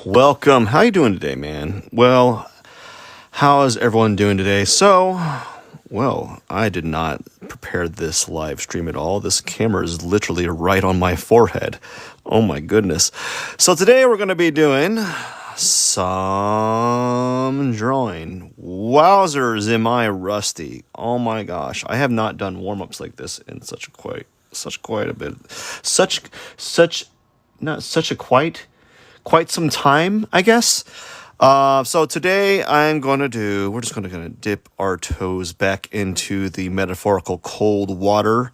Welcome. How you doing today, man? Well, how is everyone doing today? I did not prepare this live stream at all. This camera is literally right on my forehead. Oh my goodness. So today we're going to be doing some drawing. Wowzers, am I rusty? Oh my gosh. I have not done warm-ups like this in quite a bit. Not such a quite some time, I guess. So today we're just going to dip our toes back into the metaphorical cold water,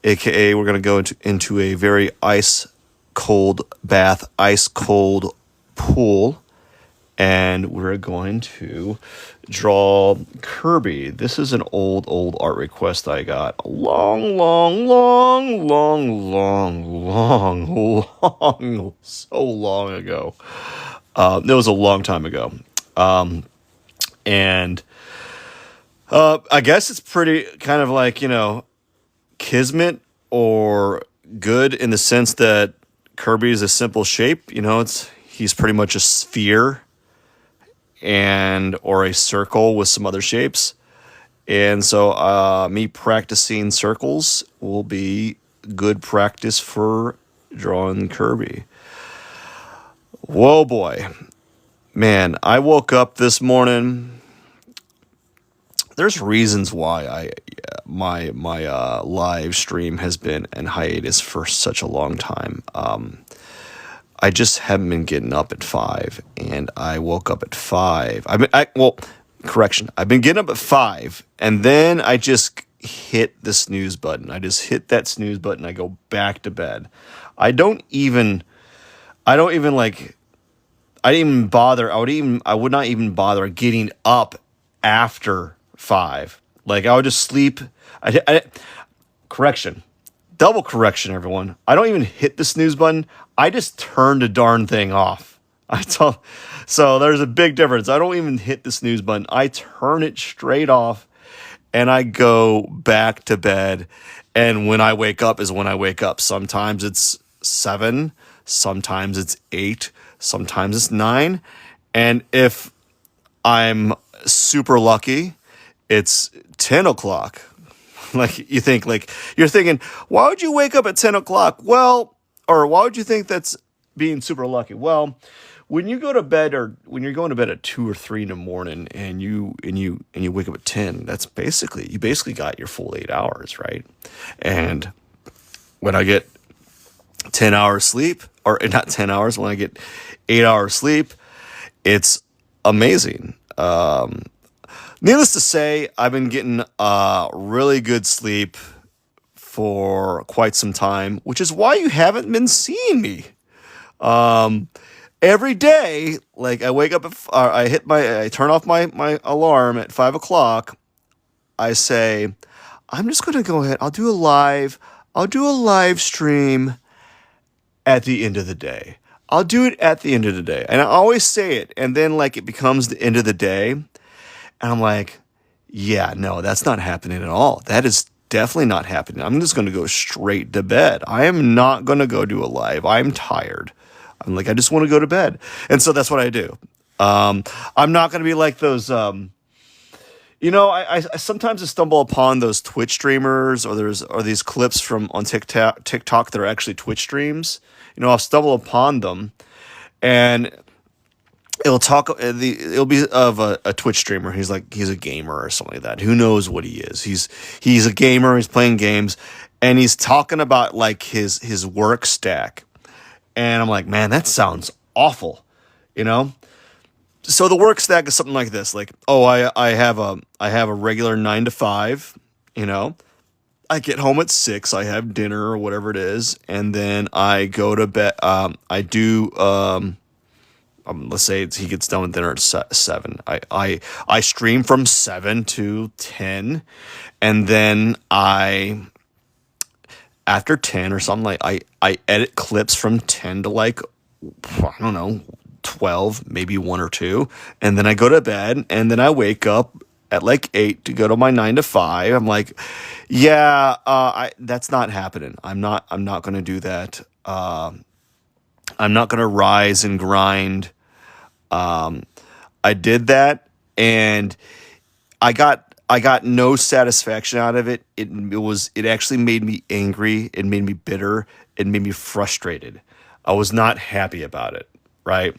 aka we're going to go into a very ice cold bath, ice cold pool, and we're going to draw Kirby. This is an old art request I got a long, so long ago. It was a long time ago. And I guess it's pretty kind of like, kismet or good in the sense that Kirby is a simple shape. He's pretty much a sphere or a circle with some other shapes. And so me practicing circles will be good practice for drawing Kirby. Whoa, boy. Man, I woke up this morning. There's reasons why my live stream has been in hiatus for such a long time. I just haven't been getting up at 5, and I woke up at 5. I've been getting up at 5, and then I just hit the snooze button. I just hit that snooze button. I go back to bed. I don't even like. I didn't even bother. I would not even bother getting up after 5. Like, I would just sleep. Correction. Double correction, everyone. I don't even hit the snooze button. I just turn the darn thing off. So there's a big difference. I don't even hit the snooze button. I turn it straight off, and I go back to bed. And when I wake up is when I wake up. Sometimes it's 7. Sometimes it's 8. Sometimes it's 9. And if I'm super lucky, it's 10 o'clock. You're thinking, why would you wake up at 10 o'clock? Well, or why would you think that's being super lucky? Well, when you go to bed, or when you're going to bed at 2 or 3 in the morning, and you wake up at 10, you basically got your full 8 hours, right? And when I get 10 hours sleep, or not 10 hours, when I get 8 hours sleep, it's amazing. Needless to say, I've been getting really good sleep for quite some time, which is why you haven't been seeing me. Every day, like, I wake up, I turn off my alarm at 5 o'clock. I say, I'm just going to go ahead. I'll do a live stream at the end of the day. I'll do it at the end of the day. And I always say it. And then, like, it becomes the end of the day. And I'm like, yeah, no, that's not happening at all. That is definitely not happening. I'm just going to go straight to bed. I am not going to go do a live. I'm tired. I'm like, I just want to go to bed. And so that's what I do. I'm not going to be like those, I sometimes stumble upon those Twitch streamers, or these clips on TikTok that are actually Twitch streams. I'll stumble upon them, and it'll be of a Twitch streamer. He's a gamer or something like that. Who knows what he is? He's a gamer. He's playing games, and he's talking about, like, his work stack. And I'm like, man, that sounds awful, So the work stack is something like this. Like, I have a regular 9 to 5. I get home at 6. I have dinner or whatever it is, and then I go to bed. I do. Let's say he gets done with dinner at 7. I stream from 7 to 10, and then after 10 or something, like, I edit clips from 10 to, like, I don't know, 12, maybe 1 or 2, and then I go to bed, and then I wake up at like 8 to go to my 9 to 5. I'm like, yeah, that's not happening. I'm not going to do that. I'm not going to rise and grind. I did that, and I got no satisfaction out of it. It actually made me angry. It made me bitter. It made me frustrated. I was not happy about it, right?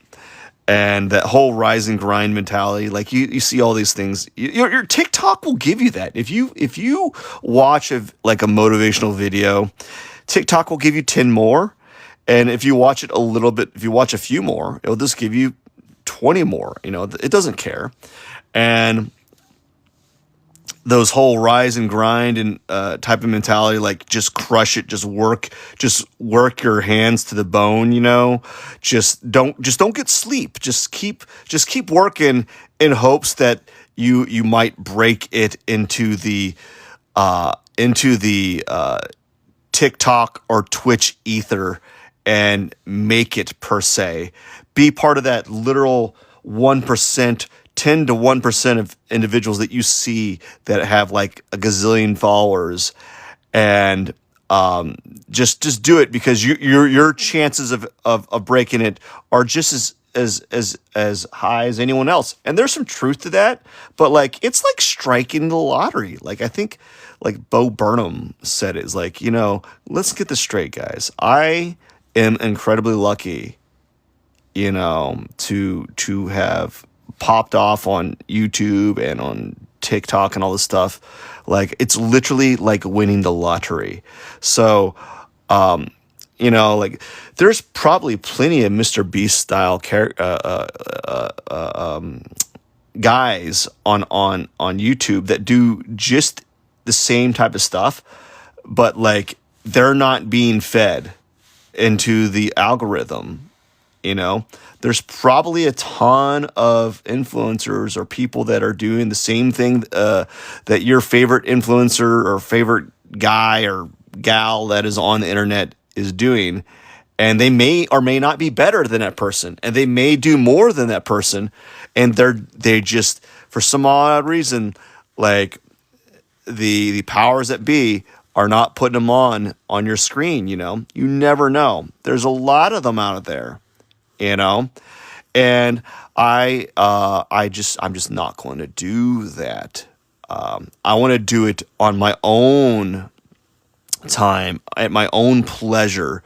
And that whole rise and grind mentality, like you see all these things. Your TikTok will give you that. If you watch like a motivational video, TikTok will give you 10 more. And if you watch it a little bit, if you watch a few more, it'll just give you 20 more. It doesn't care. And those whole rise and grind and type of mentality, like just crush it, just work your hands to the bone. Just don't get sleep. Just keep working in hopes that you might break it into the TikTok or Twitch ether and make it per se. Be part of that literal 1%. 10 to 1% of individuals that you see that have like a gazillion followers, and just do it, because your chances of breaking it are just as high as anyone else. And there's some truth to that, but like it's like striking the lottery. Like I think like Bo Burnham said it, is like, let's get this straight, guys. I am incredibly lucky, to have popped off on YouTube and on TikTok and all this stuff. Like it's literally like winning the lottery. So, like there's probably plenty of Mr. Beast style guys on YouTube that do just the same type of stuff, but like they're not being fed into the algorithm. There's probably a ton of influencers or people that are doing the same thing that your favorite influencer or favorite guy or gal that is on the internet is doing. And they may or may not be better than that person. And they may do more than that person. And they just, for some odd reason, like the powers that be are not putting them on your screen. You never know. There's a lot of them out there. And I'm just not going to do that. I want to do it on my own time, at my own pleasure,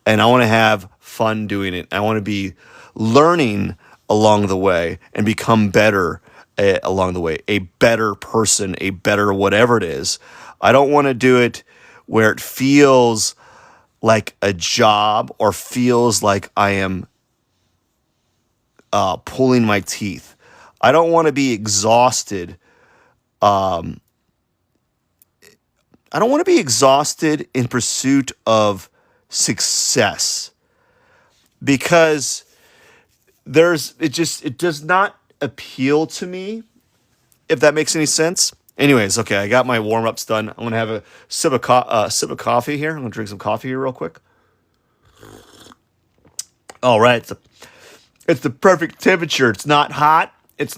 and I want to have fun doing it. I want to be learning along the way and become better along the way, a better person, a better whatever it is. I don't want to do it where it feels like a job or feels like I am pulling my teeth. I don't want to be exhausted. I don't want to be exhausted in pursuit of success, because it does not appeal to me, if that makes any sense. Anyways, okay, I got my warm-ups done. I'm going to have a sip of coffee here. I'm going to drink some coffee here real quick. All right, it's the perfect temperature. It's not hot. It's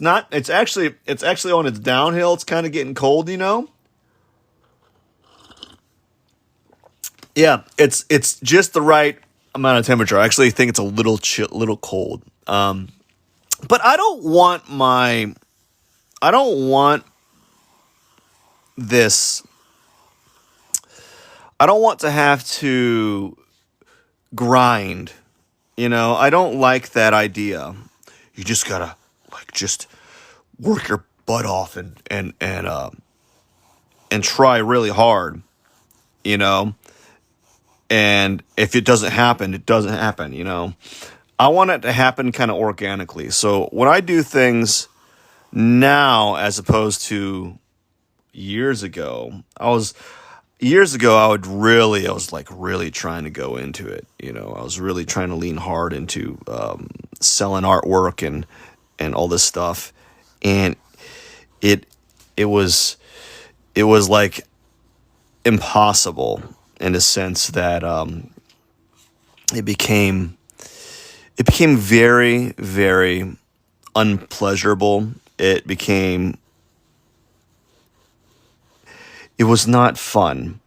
actually on its downhill. It's kind of getting cold, Yeah, it's just the right amount of temperature. I actually think it's a little cold. But I don't want this. I don't want to have to grind. I don't like that idea. You just gotta just work your butt off and try really hard. And if it doesn't happen, it doesn't happen. I want it to happen kind of organically. So when I do things now, as opposed to years ago, I was really trying to go into it. I was really trying to lean hard into selling artwork and all this stuff. And it was like impossible, in a sense that it became very, very unpleasurable. It was not fun.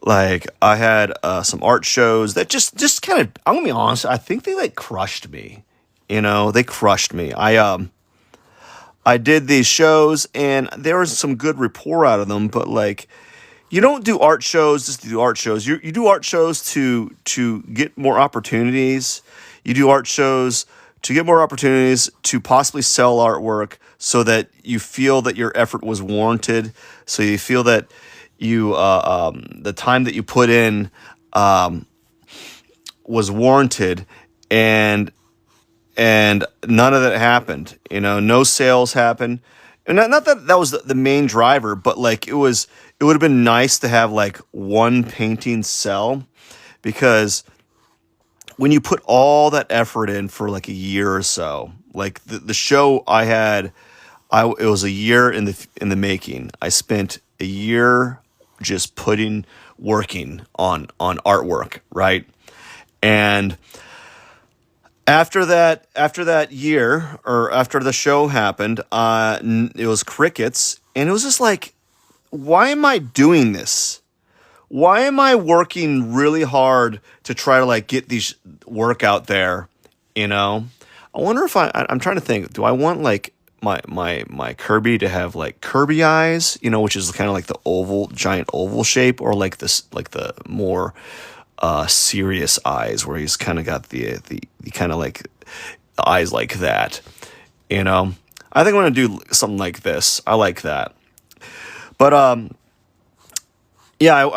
Like I had some art shows that just kind of, I'm gonna be honest, I think they like crushed me. They crushed me. I did these shows and there was some good rapport out of them, but like you don't do art shows just to do art shows. You do art shows to get more opportunities. You do art shows to get more opportunities to possibly sell artwork so that you feel that your effort was warranted. So you feel that the time that you put in was warranted, and none of that happened. No sales happened, and not that that was the main driver, but like it would have been nice to have like one painting sell, because when you put all that effort in for like a year or so, like the show I had, it was a year in the making. I spent a year just working on artwork, right? And after that year, or after the show happened, it was crickets, and it was just like, why am I doing this? Why am I working really hard to try to like get these work out there? I wonder if I'm trying to think. Do I want like my Kirby to have like Kirby eyes? Which is kind of like the giant oval shape, or like this, like the more serious eyes, where he's kind of got the kind of like the eyes like that. I think I'm gonna do something like this. I like that, but yeah,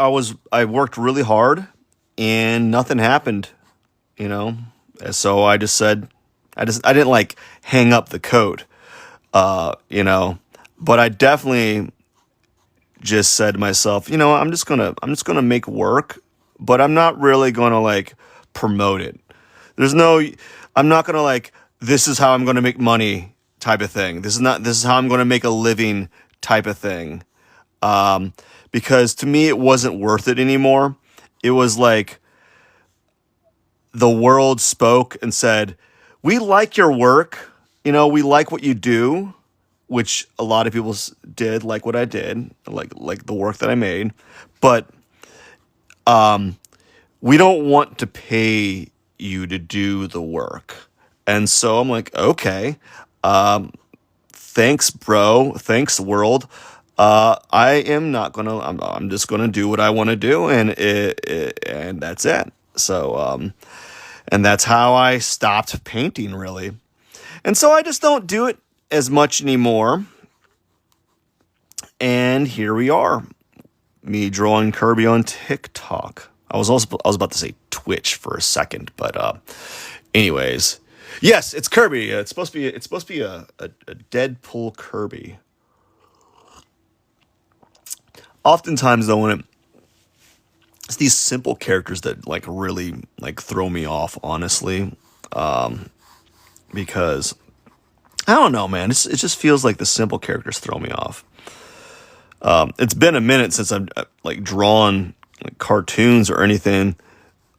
I worked really hard and nothing happened. you know. And so I just said, I didn't like hang up the coat, you know, but I definitely just said to myself, I'm just gonna make work, but I'm not really gonna like promote it. There's no, I'm not gonna like, this is how I'm gonna make money type of thing. This is how I'm gonna make a living type of thing. Because to me, it wasn't worth it anymore. It was like the world spoke and said, we like your work. We like what you do, which a lot of people did, like what I did, like the work that I made. But we don't want to pay you to do the work. And so I'm like, okay, thanks, bro. Thanks, world. I am not gonna. I'm just gonna do what I want to do, and that's it. So, and that's how I stopped painting, really. And so I just don't do it as much anymore. And here we are, me drawing Kirby on TikTok. I was about to say Twitch for a second, but anyways, yes, it's Kirby. It's supposed to be a Deadpool Kirby. Oftentimes, though, it's these simple characters that like really like throw me off, honestly, because I don't know, man. It just feels like the simple characters throw me off. It's been a minute since I've like drawn like cartoons or anything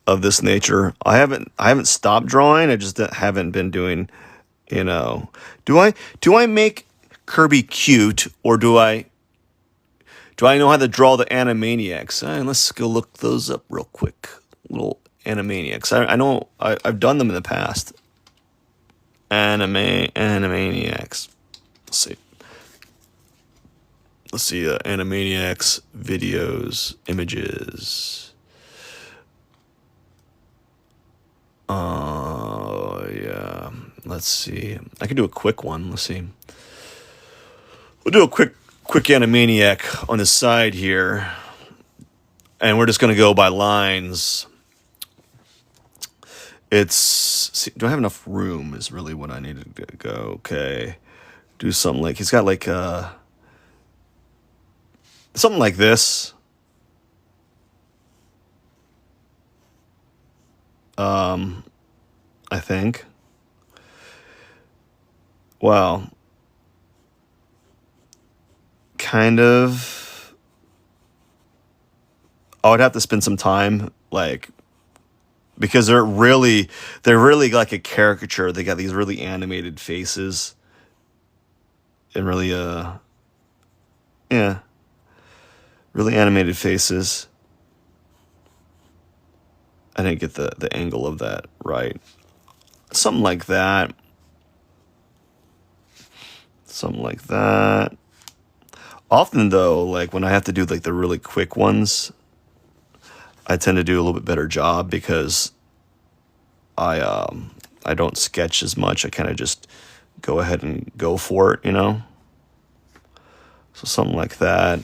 of this nature. I haven't stopped drawing. I just haven't been doing. Do I make Kirby cute, or do I know how to draw the Animaniacs? Let's go look those up real quick. Little Animaniacs. I know I've done them in the past. Animaniacs. Let's see. Animaniacs videos, images. Oh yeah. Let's see. I can do a quick one. Let's see. We'll do a quick Animaniac on the side here, and we're just going to go by lines. Do I have enough room is really what I needed to go. Okay. Do something like, he's got like something like this. I think. Wow. Kind of. I would have to spend some time, like, because they're really like a caricature. They got these really animated faces, and really yeah, really animated faces. I didn't get the angle of that right. Something like that. Something like that. Often though, like when I have to do like the really quick ones, I tend to do a little bit better job because I don't sketch as much. I kind of just go ahead and go for it, you know? So something like that.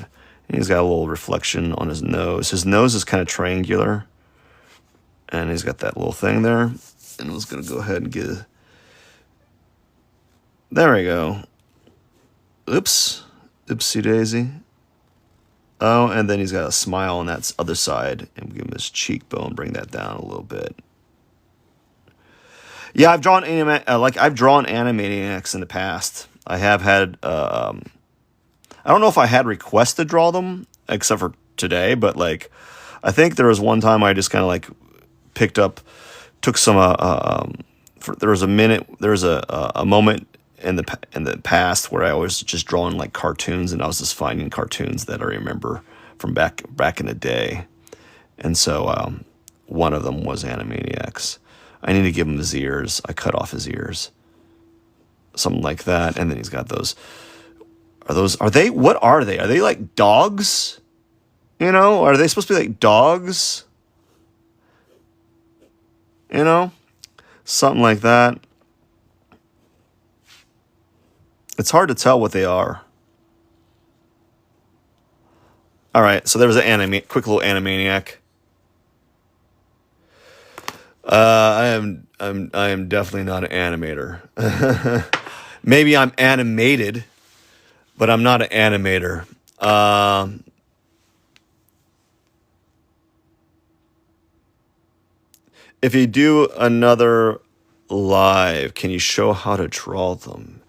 And he's got a little reflection on his nose. His nose is kind of triangular. And he's got that little thing there. And I was going to go ahead and get... There we go. Oops. Oopsie daisy. Oh, and then he's got a smile on that other side. And give him his cheekbone, bring that down a little bit. Yeah, I've drawn Animaniacs in the past. I have had... I don't know if I had requests to draw them, except for today, but like, I think there was one time I just kind of like took some, there was a moment in the past where I was just drawing like cartoons, and I was just finding cartoons that I remember from back in the day. And so, one of them was Animaniacs. I need to give him his ears. I cut off his ears. Something like that. And then he's got those. What are they? Are they like dogs? You know, are they supposed to be like dogs? You know, something like that. It's hard to tell what they are. All right, so there was quick little Animaniac. I am definitely not an animator. Maybe I'm animated, but I'm not an animator. If you do another live, can you show how to draw them?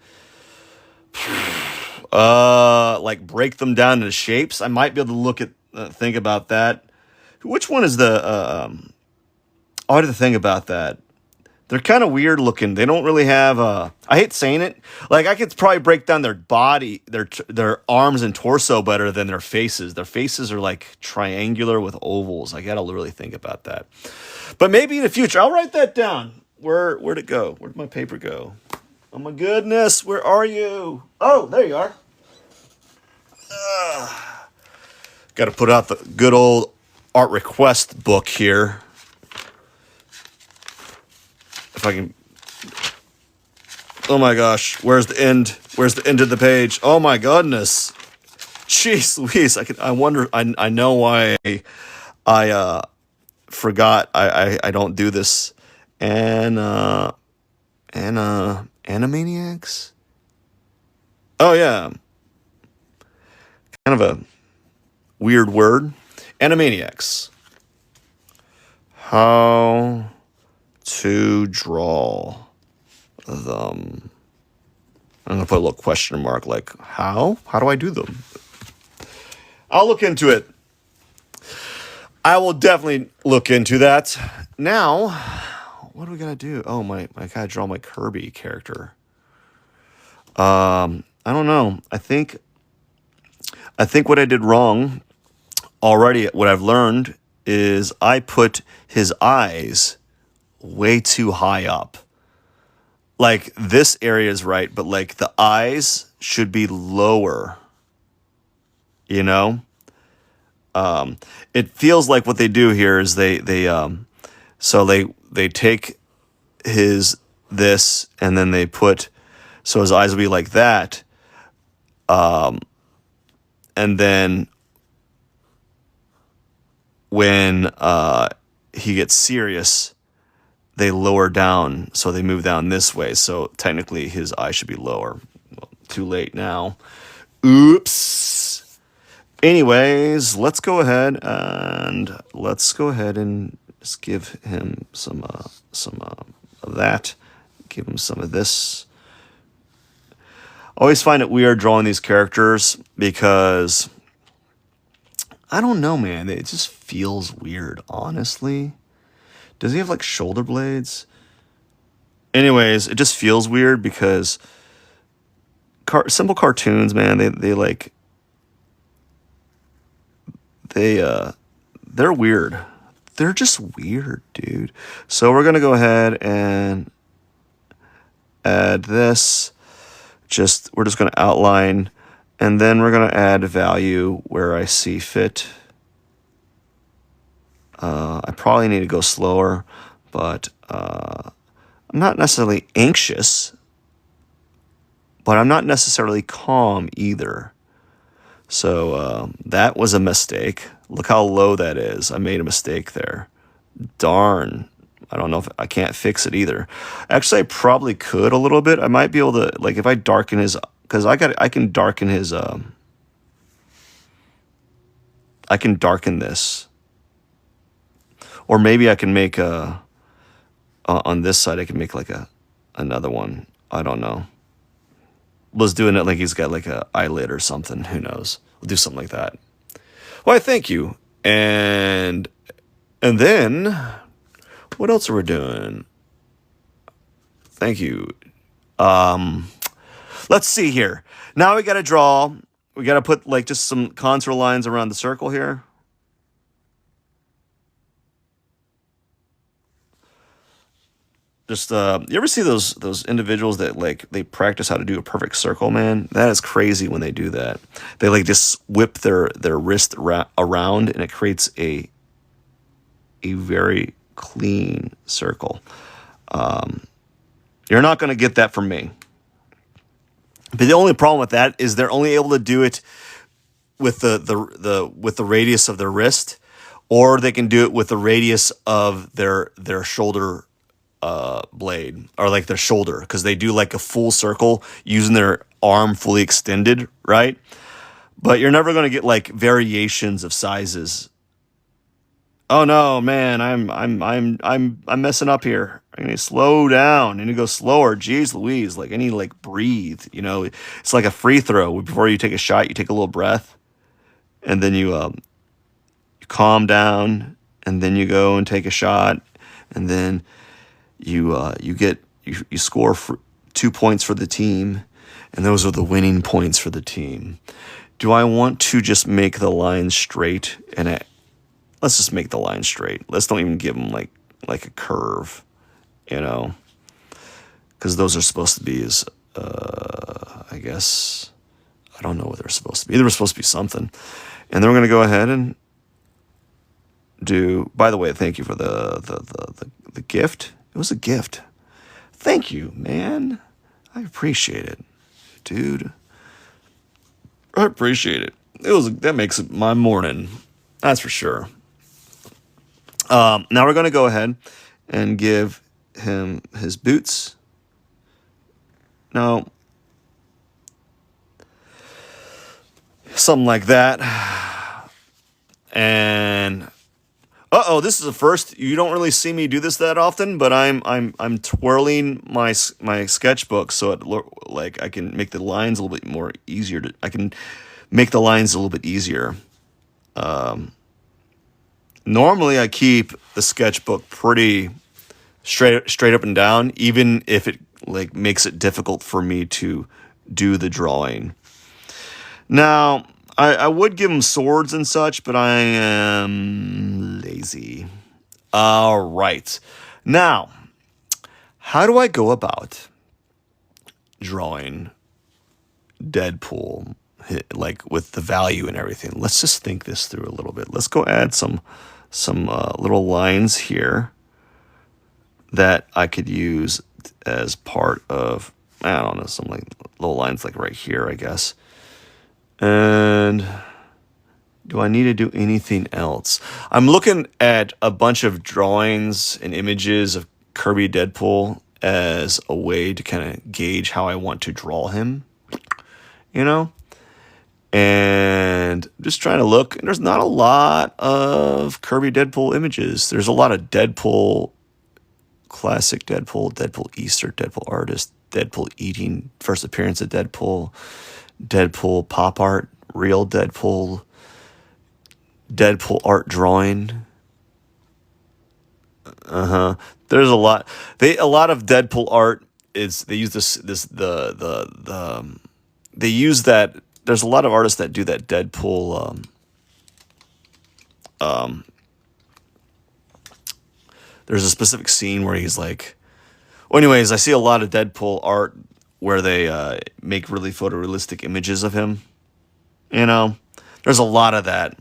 Like break them down into shapes. I might be able to think about that. Which one is the? I had to think about that. They're kind of weird looking. They don't really have I hate saying it. Like I could probably break down their body, their arms and torso better than their faces. Their faces are like triangular with ovals. I got to really think about that. But maybe in the future, I'll write that down. Where'd it go? Where'd my paper go? Oh my goodness, where are you? Oh, there you are. Got to put out the good old art request book here. If I can. Oh my gosh, where's the end? Where's the end of the page? Oh my goodness. Jeez Louise, I wonder, I know why I forgot I don't do this. Animaniacs? Oh yeah. Kind of a weird word. Animaniacs. How to draw them. I'm gonna put a little question mark, like how? How do I do them? I'll look into it. I will definitely look into that. Now, what are we gonna do? Oh I gotta draw my Kirby character. I don't know. I think what I did wrong already, what I've learned is I put his eyes way too high up. Like this area is right, but like the eyes should be lower. You know? It feels like what they do here is they take this and then they put, so his eyes will be like that. And then when he gets serious, they lower down, so they move down this way. So technically his eye should be lower. Well, too late now. Oops. Anyways, let's go ahead and just give him some of that. Give him some of this. Always find it weird drawing these characters because I don't know, man. It just feels weird, honestly. Does he have like shoulder blades? Anyways, it just feels weird because simple cartoons, man, they're weird. they're just weird, dude. So we're gonna go ahead and add this. We're just gonna outline, and then we're gonna add value where I see fit. I probably need to go slower, but I'm not necessarily anxious, but I'm not necessarily calm either. So that was a mistake. Look how low that is. I made a mistake there. Darn. I don't know if I can't fix it either. Actually, I probably could a little bit. I might be able to, like, if I darken his, because I can darken his, I can darken this. Or maybe I can make on this side, I can make like another one. I don't know. Let's do it like he's got like a eyelid or something. Who knows? We'll do something like that. Why, thank you. And then, what else are we doing? Thank you. Let's see here. Now we got to draw. We got to put like just some contour lines around the circle here. Just you ever see those individuals that like they practice how to do a perfect circle, man? That is crazy when they do that. They like just whip their wrist around, and it creates a very clean circle. You're not going to get that from me. But the only problem with that is they're only able to do it with the radius of their wrist, or they can do it with the radius of their shoulder blade, or like their shoulder, because they do like a full circle using their arm fully extended, right? But you're never going to get like variations of sizes. Oh no, man, I'm messing up here. I need to slow down. I need to go slower. Jeez Louise, like I need to like breathe. You know, it's like a free throw. Before you take a shot, you take a little breath, and then you calm down, and then you go and take a shot, and then you score 2 points for the team, and those are the winning points for the team. Do I want to just make the line straight? And let's just make the line straight. Let's don't even give them like a curve, you know, because those are supposed to be as I guess, I don't know what they're supposed to be. They were supposed to be something, and then we're gonna go ahead and do. By the way, thank you for the gift. It was a gift. Thank you, man. I appreciate it, dude. I appreciate it. That makes it my morning. That's for sure. Now we're going to go ahead and give him his boots. No. Something like that. And this is a first. You don't really see me do this that often, but I'm twirling my sketchbook so it like I can make the lines a little bit more easier. I can make the lines a little bit easier. Normally I keep the sketchbook pretty straight up and down, even if it like makes it difficult for me to do the drawing. Now, I would give him swords and such, but I am lazy. All right. Now, how do I go about drawing Deadpool, like with the value and everything? Let's just think this through a little bit. Let's go add some little lines here that I could use as part of, I don't know, some like little lines like right here, I guess. And do I need to do anything else? I'm looking at a bunch of drawings and images of Kirby Deadpool as a way to kind of gauge how I want to draw him, you know? And just trying to look, and there's not a lot of Kirby Deadpool images. There's a lot of Deadpool, classic Deadpool, Deadpool Easter, Deadpool artist, Deadpool eating, first appearance of Deadpool, Deadpool pop art, real Deadpool, Deadpool art drawing. There's a lot. A lot of Deadpool art is, they use they use that. There's a lot of artists that do that Deadpool There's a specific scene where he's like, well, anyways, I see a lot of Deadpool art where they make really photorealistic images of him. You know, there's a lot of that,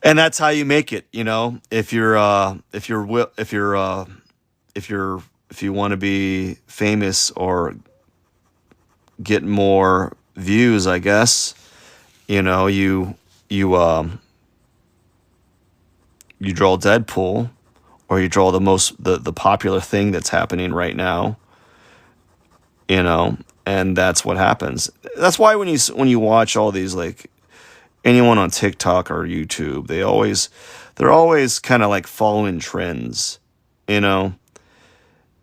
and that's how you make it. You know, if you want to be famous or get more views, I guess, you know, you draw Deadpool, or you draw the popular thing that's happening right now, you know, and that's what happens. That's why when you watch all these, like, anyone on TikTok or YouTube, they're always kind of like following trends, you know.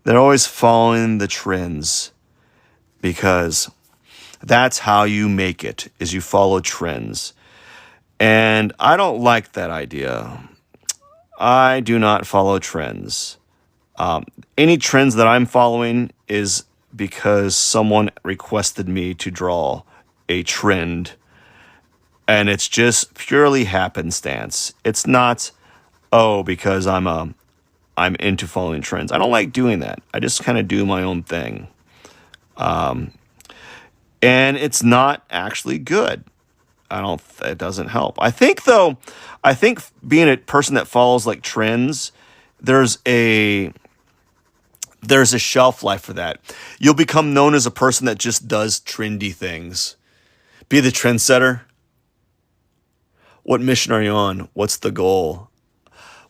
They're always following the trends because that's how you make it, is you follow trends. And I don't like that idea. I do not follow trends. Any trends that I'm following is because someone requested me to draw a trend, and it's just purely happenstance. It's not, oh, because I'm into following trends. I don't like doing that. I just kind of do my own thing. And it's not actually good. It doesn't help. I think being a person that follows like trends, there's a shelf life for that. You'll become known as a person that just does trendy things. Be the trendsetter. What mission are you on? What's the goal?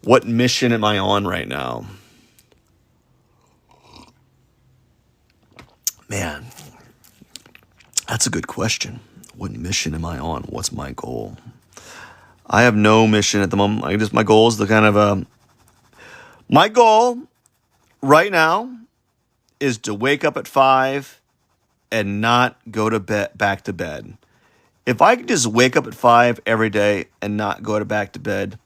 What mission am I on right now? Man, that's a good question. What mission am I on? What's my goal? I have no mission at the moment. My goal is the kind of my goal right now is to wake up at 5 and not go to bed, back to bed. If I could just wake up at 5 every day and not go back to bed,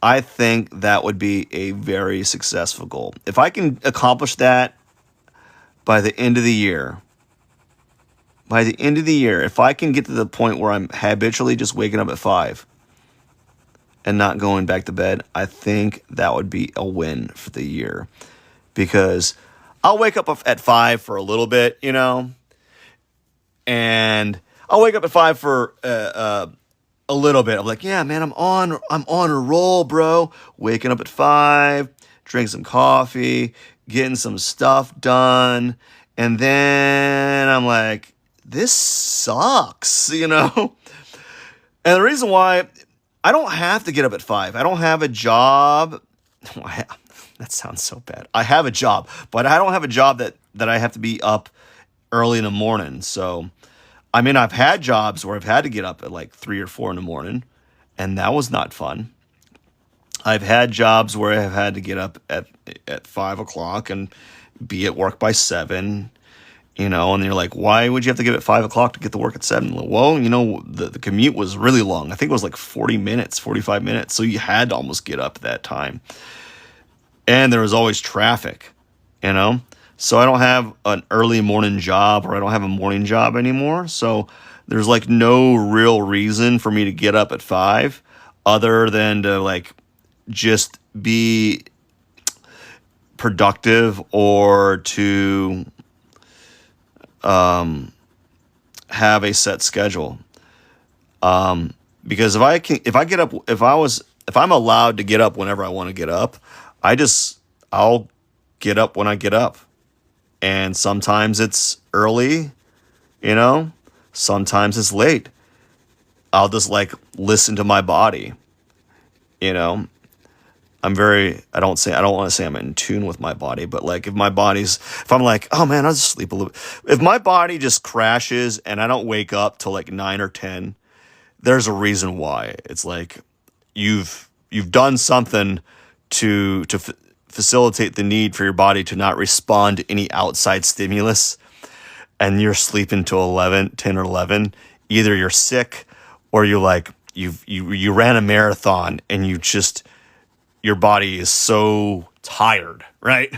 I think that would be a very successful goal. If I can accomplish that by the end of the year, if I can get to the point where I'm habitually just waking up at 5 and not going back to bed, I think that would be a win for the year. Because I'll wake up at 5 for a little bit, you know, and I'll wake up at 5 for a little bit. I'm like, yeah, man, I'm on a roll, bro. Waking up at 5, drink some coffee, getting some stuff done, and then I'm like, this sucks, you know? And the reason why, I don't have to get up at 5. I don't have a job. That sounds so bad. I have a job, but I don't have a job that I have to be up early in the morning. So, I mean, I've had jobs where I've had to get up at like 3 or 4 in the morning, and that was not fun. I've had jobs where I've had to get up at 5 o'clock and be at work by 7, you know, and you're like, why would you have to get up at 5 o'clock to get to work at 7? Well, you know, the commute was really long. I think it was like 40 minutes, 45 minutes. So you had to almost get up at that time. And there was always traffic, you know. So I don't have an early morning job, or I don't have a morning job anymore. So there's like no real reason for me to get up at 5 other than to like just be productive or to have a set schedule. Because if I'm allowed to get up whenever I want to get up, I'll get up when I get up. And sometimes it's early, you know, sometimes it's late. I'll just like listen to my body, you know. I don't want to say I'm in tune with my body, but like if I'm like, oh man, I'll just sleep a little bit. If my body just crashes and I don't wake up till like 9 or 10, there's a reason why. It's like you've done something to facilitate the need for your body to not respond to any outside stimulus, and you're sleeping till 10 or 11. Either you're sick, or you're like you ran a marathon and your body is so tired, right?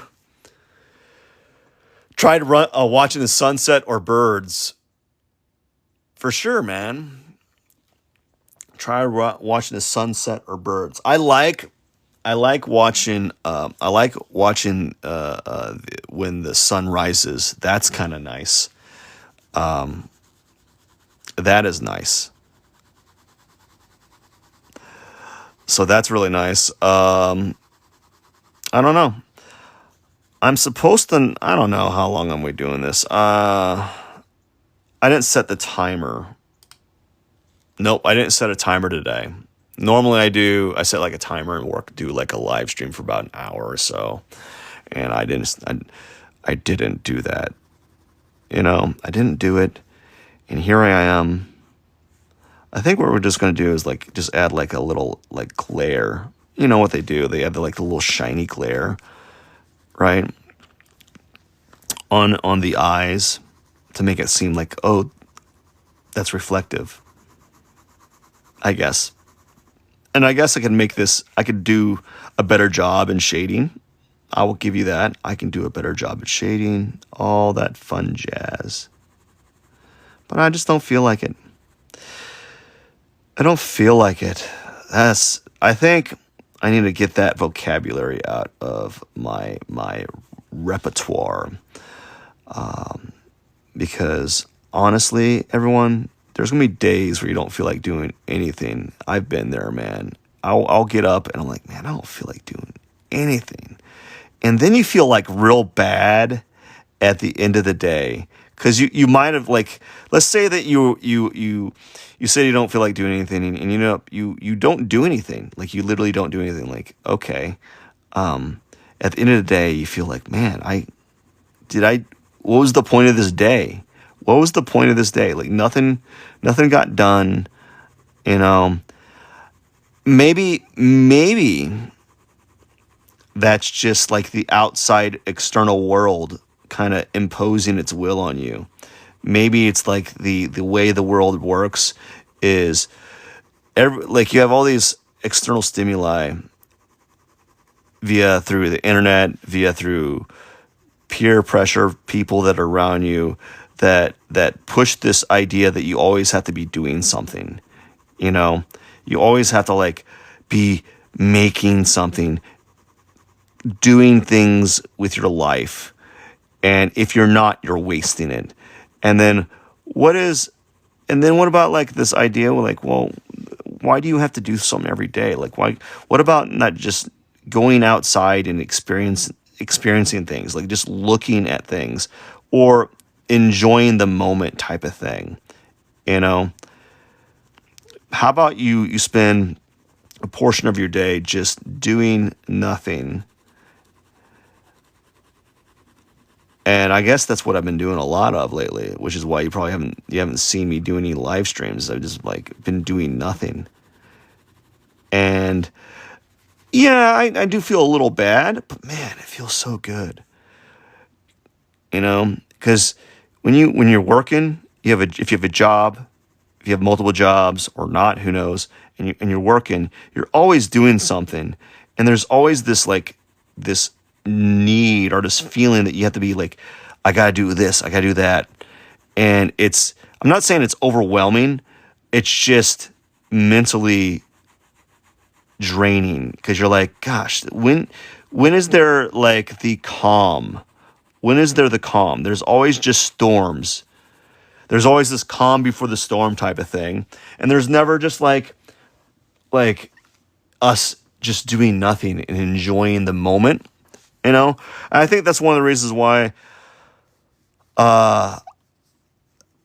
Tried watching the sunset or birds. For sure, man. Try watching the sunset or birds. I like I like watching. When the sun rises. That's kind of nice. That is nice. So that's really nice. I don't know. I'm supposed to. I don't know how long am we doing this. I didn't set the timer. Nope, I didn't set a timer today. Normally I do. I set like a timer and do like a live stream for about an hour or so, and I didn't. I didn't do that. I didn't do it, and here I am. I think what we're just gonna do is like just add like a little like glare. You know what they do? They add the little shiny glare, right, on the eyes to make it seem like, oh, that's reflective. I guess. And I guess I could do a better job in shading. I will give you that. I can do a better job at shading, all that fun jazz. But I just don't feel like it. I don't feel like it. I think I need to get that vocabulary out of my repertoire. Because honestly, everyone, there's gonna be days where you don't feel like doing anything. I've been there, man. I'll get up and I'm like, man, I don't feel like doing anything. And then you feel like real bad at the end of the day because you might have like, let's say that you say you don't feel like doing anything, and you don't do anything. Like you literally don't do anything. Like, okay, at the end of the day, you feel like, man, what was the point of this day? What was the point of this day? Like nothing got done, you know. Maybe that's just like the outside external world kind of imposing its will on you. Maybe it's like the way the world works is like you have all these external stimuli through the internet, through peer pressure, people that are around you that push this idea that you always have to be doing something. You always have to like be making something, doing things with your life. And if you're not, you're wasting it. And then what about like this idea where like, well, why do you have to do something every day? Like what about not just going outside and experiencing things, like just looking at things or enjoying the moment type of thing, How about you spend a portion of your day just doing nothing? And I guess that's what I've been doing a lot of lately, which is why you haven't seen me do any live streams. I've just like been doing nothing. And yeah, I do feel a little bad, but man, it feels so good. Because when you're working, if you have a job, if you have multiple jobs or not, who knows, and you're working, you're always doing something, and there's always this need or this feeling that you have to be like, I gotta do this, I gotta do that, and I'm not saying it's overwhelming, it's just mentally draining because you're like, gosh, when is there like the calm? When is there the calm? There's always just storms. There's always this calm before the storm type of thing. And there's never just like us just doing nothing and enjoying the moment, And I think that's one of the reasons why I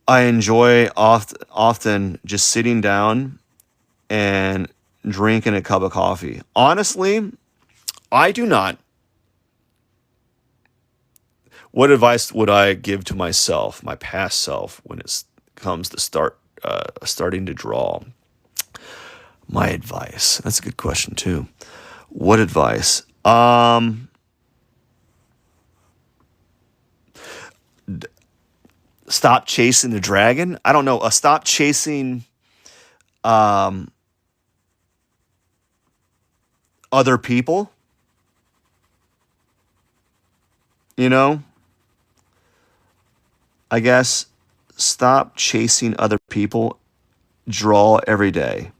enjoy often just sitting down and drinking a cup of coffee. Honestly, I do not. What advice would I give to myself, my past self, when it comes to starting to draw? My advice. That's a good question too. What advice? Stop chasing the dragon. I don't know. Stop chasing other people. I guess stop chasing other people. Draw every day.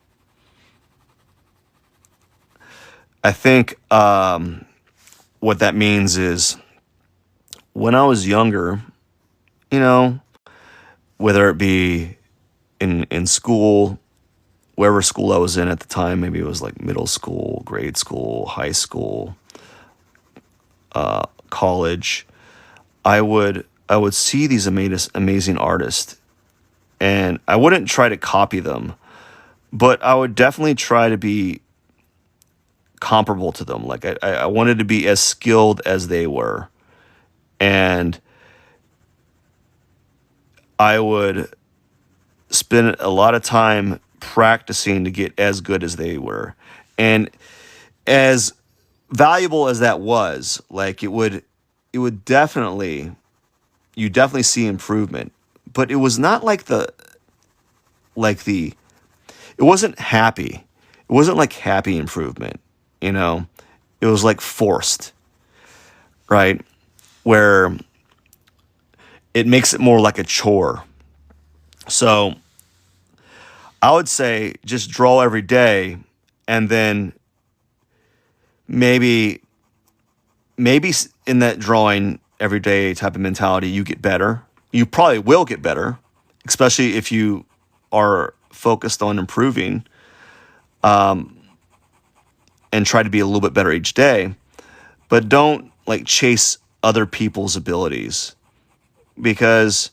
I think what that means is when I was younger, you know, whether it be in school, wherever school I was in at the time, maybe it was like middle school, grade school, high school, college, I would see these amazing artists, and I wouldn't try to copy them, but I would definitely try to be comparable to them. Like I wanted to be as skilled as they were, and I would spend a lot of time practicing to get as good as they were. And as valuable as that was, like it would definitely, you definitely see improvement, but it was not like the it wasn't happy. It wasn't like happy improvement, you know. It was like forced, right? Where it makes it more like a chore. So I would say just draw every day, and then maybe in that drawing every day type of mentality, you get better. You probably will get better, especially if you are focused on improving, and try to be a little bit better each day. But don't like chase other people's abilities, because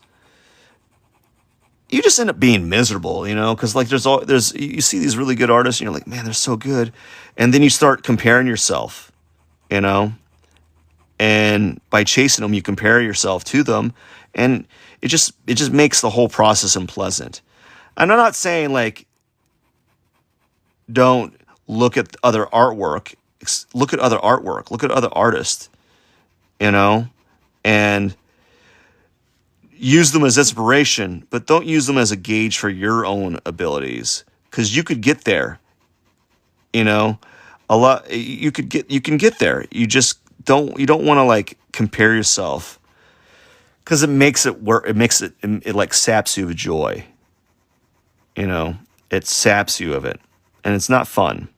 you just end up being miserable, you know, because like there's you see these really good artists and you're like, man, they're so good. And then you start comparing yourself, you know, and by chasing them, you compare yourself to them, and it just makes the whole process unpleasant. And I'm not saying like don't look at other artwork, look at other artists, you know, and use them as inspiration, but don't use them as a gauge for your own abilities, because you could get there, you know, a lot. You can get there. You don't want to like compare yourself, because it makes it work. It like saps you of joy, you know. It saps you of it, and it's not fun.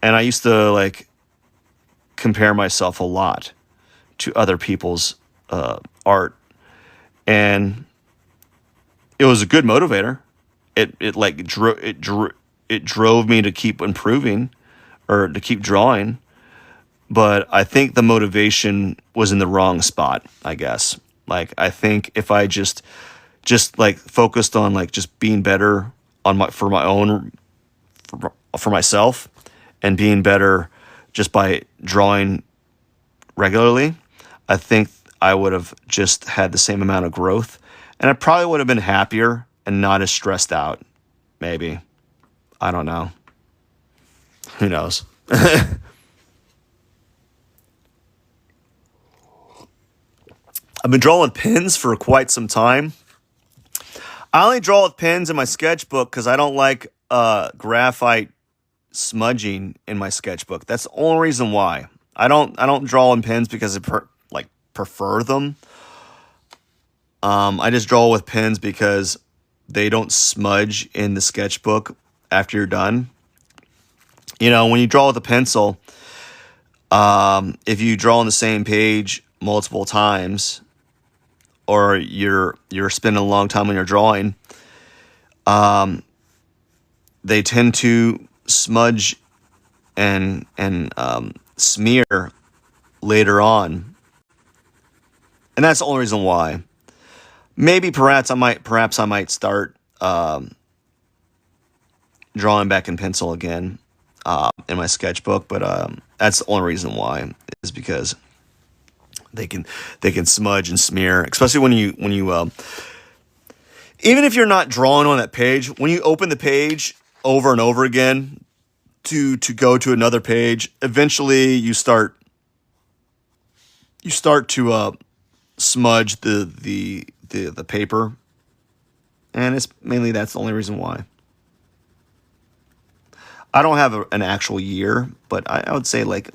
And I used to like compare myself a lot to other people's art, and it was a good motivator. It drove me to keep improving, or to keep drawing. But I think the motivation was in the wrong spot, I guess. Like I think if I just like focused on like just being better on my own, for myself, and being better just by drawing regularly, I think I would have just had the same amount of growth, and I probably would have been happier and not as stressed out. Maybe. I don't know. Who knows? I've been drawing with pens for quite some time. I only draw with pens in my sketchbook because I don't like graphite smudging in my sketchbook. That's the only reason why. I don't draw in pens because like prefer them. I just draw with pens because they don't smudge in the sketchbook after you're done. You know, when you draw with a pencil, if you draw on the same page multiple times, or you're spending a long time on your drawing, they tend to smudge and smear later on, and that's the only reason why. Maybe perhaps I might start drawing back in pencil again in my sketchbook, but that's the only reason why, is because they can smudge and smear, especially when you even if you're not drawing on that page, when you open the page over and over again to go to another page, eventually you start to smudge the paper, and it's mainly that's the only reason why. I don't have an actual year, but I would say like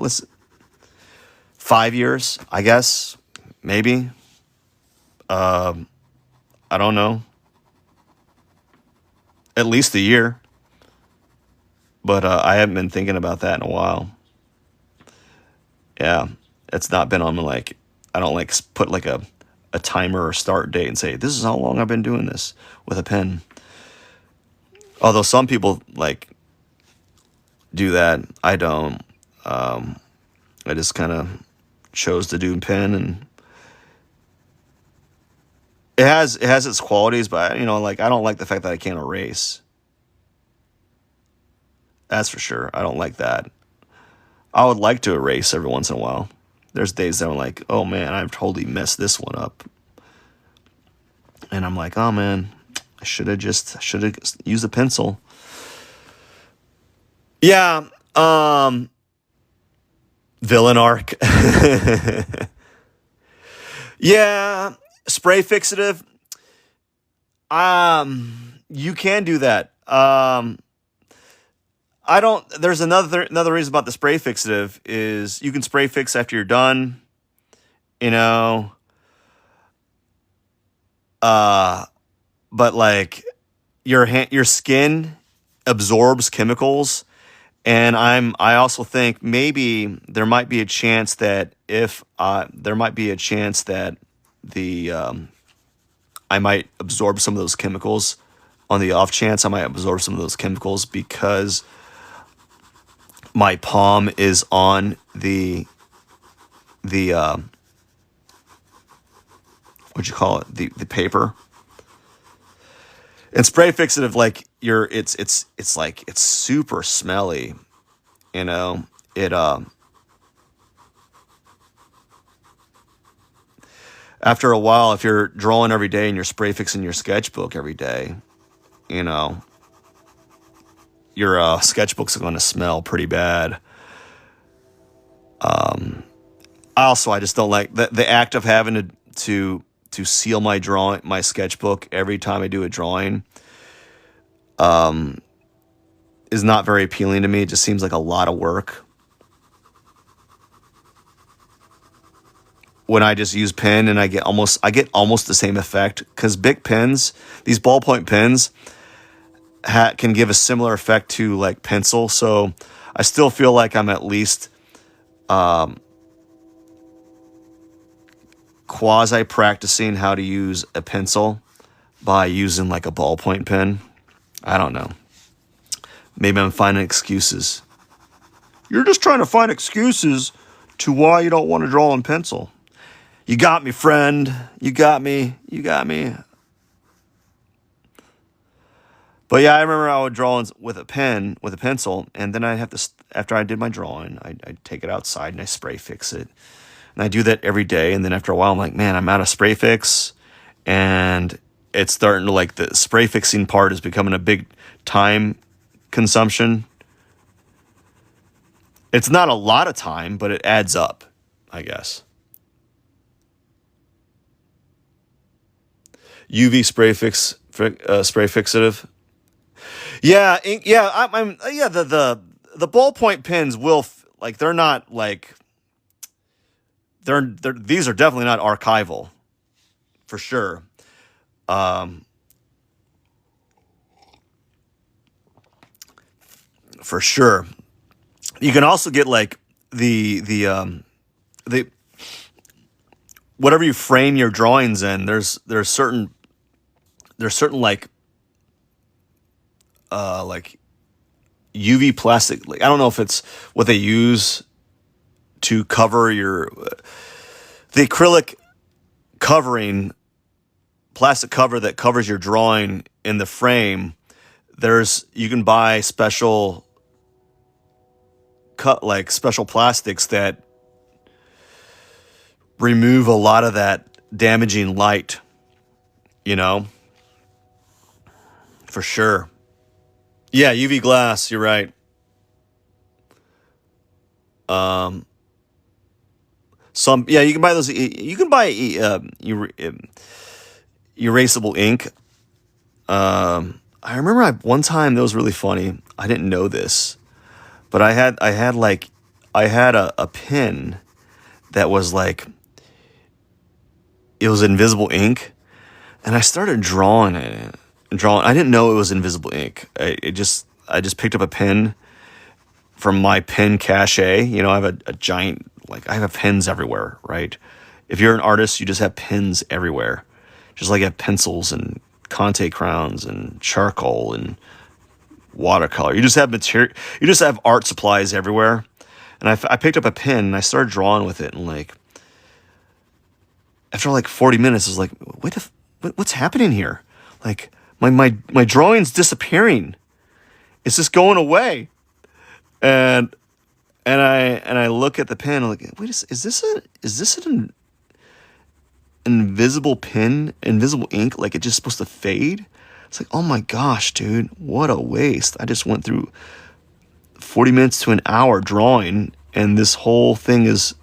5 years, I guess, maybe. I don't know, at least a year, but I haven't been thinking about that in a while. Yeah, it's not been on like, I don't like put like a timer or start date and say, this is how long I've been doing this with a pen. Although some people like do that. I don't. I just kind of chose to do pen, and it has its qualities, but like I don't like the fact that I can't erase. That's for sure. I don't like that. I would like to erase every once in a while. There's days that I'm like, oh man, I've totally messed this one up. And I'm like, oh man, I should have used a pencil. Yeah, villain arc. Yeah, spray fixative. You can do that. I don't. There's another reason about the spray fixative is you can spray fix after you're done. You know, but like your skin absorbs chemicals, and I also think maybe there might be a chance that if there might be a chance that the I might absorb some of those chemicals. On the off chance I might absorb some of those chemicals because my palm is on the what'd you call it, the paper. And spray fixative, like it's like it's super smelly, it after a while, if you're drawing every day and you're spray fixing your sketchbook every day, your sketchbook's going to smell pretty bad. I just don't like the act of having to seal my sketchbook every time I do a drawing. Is not very appealing to me. It just seems like a lot of work. When I just use pen and I get almost the same effect, because big pens, these ballpoint pens, can give a similar effect to like pencil. So I still feel like I'm at least quasi practicing how to use a pencil by using like a ballpoint pen. I don't know. Maybe I'm finding excuses. You're just trying to find excuses to why you don't want to draw in pencil. You got me, friend. You got me. But yeah, I remember I would draw with a pencil, and then I'd have to, after I did my drawing, I'd take it outside and I spray fix it. And I do that every day, and then after a while, I'm like, man, I'm out of spray fix, and it's starting to, like, the spray fixing part is becoming a big time consumption. It's not a lot of time, but it adds up, I guess. UV spray fixative. Yeah, the ballpoint pens will like they're not like they're these are definitely not archival, for sure. For sure. You can also get like the whatever you frame your drawings in. There's certain like UV plastic. Like, I don't know if it's what they use to cover the acrylic covering, plastic cover that covers your drawing in the frame. You can buy special plastics that remove a lot of that damaging light, for sure. Yeah, UV glass, you're right. You can buy those. You can buy erasable ink. I remember one time that was really funny. I didn't know this, but I had a pen that was like, it was invisible ink, and I started drawing it. I didn't know it was invisible ink. I just picked up a pen from my pen cache. I have a giant like I have pens everywhere, right? If you're an artist, you just have pens everywhere. Just like you have pencils and Conte crowns and charcoal and watercolor. You just have material. You just have art supplies everywhere. And I picked up a pen and I started drawing with it. And like, after like 40 minutes, I was like, what's happening here? Like my drawing's disappearing. It's just going away. And I look at the pen. I'm like, wait, is this an invisible pen, invisible ink? Like it's just supposed to fade? It's like, oh my gosh, dude, what a waste. I just went through 40 minutes to an hour drawing, and this whole thing it's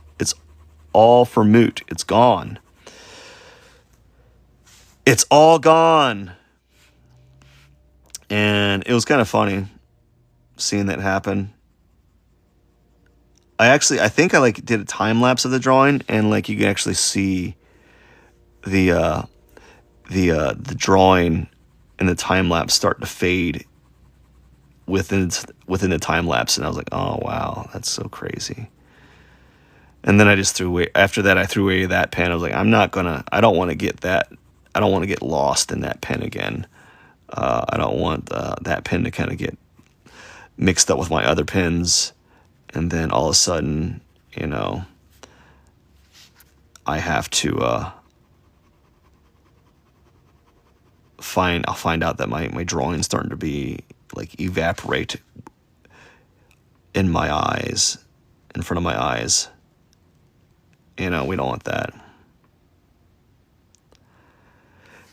all for moot. It's gone. It's all gone. And it was kind of funny seeing that happen. I think I like did a time lapse of the drawing, and like you can actually see the drawing and the time lapse start to fade within the time lapse, and I was like, oh wow, that's so crazy. And then I just threw away. After that, I threw away that pen. I was like, I don't want to get that. I don't want to get lost in that pen again. I don't want that pen to kind of get mixed up with my other pens, and then all of a sudden, I have to I'll find out that my drawing's starting to be like evaporate in my eyes, in front of my eyes. We don't want that.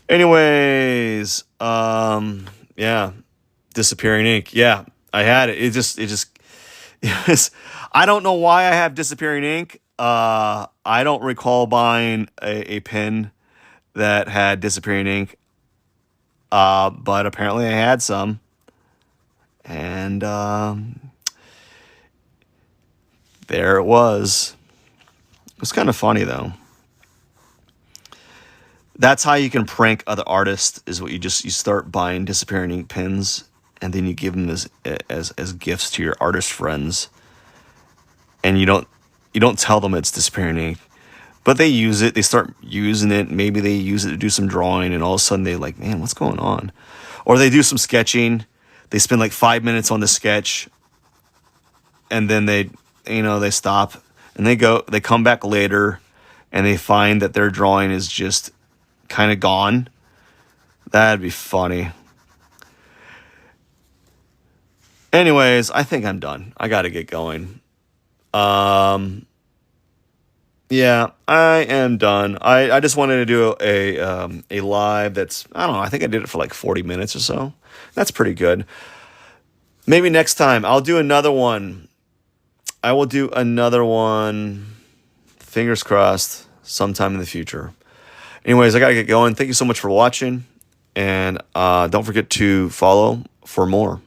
Anyways, yeah, disappearing ink. Yeah, I had it. It was, I don't know why I have disappearing ink. I don't recall buying a pen that had disappearing ink. But apparently I had some. And there it was. It was kind of funny though. That's how you can prank other artists, is what you start buying disappearing ink pens, and then you give them as gifts to your artist friends. And you don't tell them it's disappearing ink, but they use it. They start using it. Maybe they use it to do some drawing, and all of a sudden they're like, man, what's going on? Or they do some sketching. They spend like 5 minutes on the sketch, and then they stop, and they come back later, and they find that their drawing is just kind of gone. That'd be funny. Anyways, I think I'm done. I got to get going. Yeah, I am done. I just wanted to do a live that's, I don't know, I think I did it for like 40 minutes or so. That's pretty good. Maybe next time I'll do another one. I will do another one, fingers crossed, sometime in the future. Anyways, I got to get going. Thank you so much for watching, and don't forget to follow for more.